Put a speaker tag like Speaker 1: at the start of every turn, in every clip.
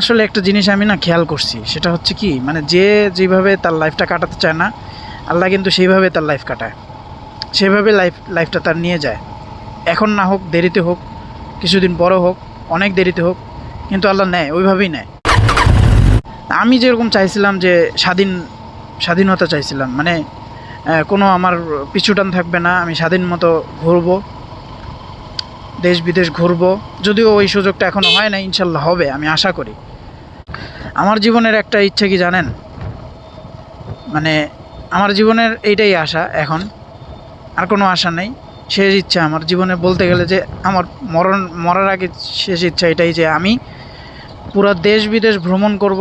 Speaker 1: আসলে একটা জিনিস আমি না খেয়াল করছি, সেটা হচ্ছে কি, মানে যে যেভাবে তার লাইফটা কাটাতে চায় না, আল্লাহ কিন্তু সেইভাবে তার লাইফ কাটায়, সেভাবে লাইফটা তার নিয়ে যায়। এখন না হোক, দেরিতে হোক, কিছুদিন বড় হোক, অনেক দেরিতে হোক, কিন্তু আল্লাহ নেয়, ওইভাবেই নেয়। আমি যেরকম চাইছিলাম যে স্বাধীনতা চাইছিলাম, মানে কোনো আমার পিছুটান থাকবে না, আমি স্বাধীন মতো ঘুরবো, দেশ বিদেশ ঘুরবো। যদিও ওই সুযোগটা এখনও হয় না, ইনশাল্লাহ হবে, আমি আশা করি। আমার জীবনের একটা ইচ্ছে কি জানেন, মানে আমার জীবনের এইটাই আশা এখন, আর কোনো আশা নেই। শেষ ইচ্ছা আমার জীবনে বলতে গেলে যে আমার মরার আগে শেষ ইচ্ছা এটাই যে আমি পুরো দেশ বিদেশ ভ্রমণ করব,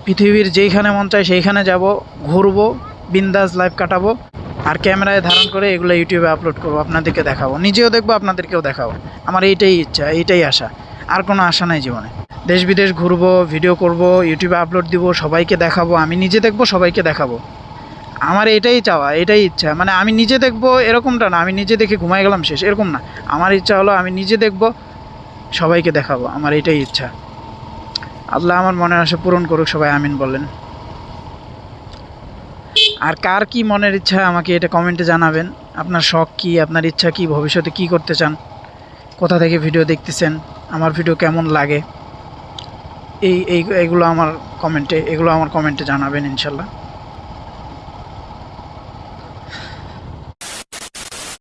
Speaker 1: পৃথিবীর যেইখানে মন চায় সেইখানে যাব, ঘুরবো, বিন্দাস লাইফ কাটাবো, আর ক্যামেরায় ধারণ করে এগুলো ইউটিউবে আপলোড করবো, আপনাদেরকে দেখাবো, নিজেও দেখবো, আপনাদেরকেও দেখাবো। আমার এইটাই ইচ্ছা, এইটাই আশা, আর কোনো আশা নাই জীবনে। দেশ বিদেশ ঘুরবো, ভিডিও করব, ইউটিউবে আপলোড দিব, সবাইকে দেখাবো, আমি নিজে দেখবো, সবাইকে দেখাবো। আমার এটাই চাওয়া, এটাই ইচ্ছা। মানে আমি নিজে দেখবো এরকমটা না, আমি নিজে দেখে ঘুমাই গেলাম শেষ, এরকম না। আমার ইচ্ছা হলো আমি নিজে দেখবো, সবাইকে দেখাবো, আমার এটাই ইচ্ছা। আল্লাহ আমার মনের আশা পূরণ করুক, সবাই আমিন বলেন। আর কার কি মনের ইচ্ছা আমাকে এটা কমেন্টে জানাবেন। আপনার শখ কি, আপনার ইচ্ছা কি, ভবিষ্যতে কি করতে চান, কোথা থেকে ভিডিও দেখতেছেন, আমার ভিডিও কেমন লাগে, এগুলো আমার কমেন্টে জানাবেন ইনশাল্লাহ।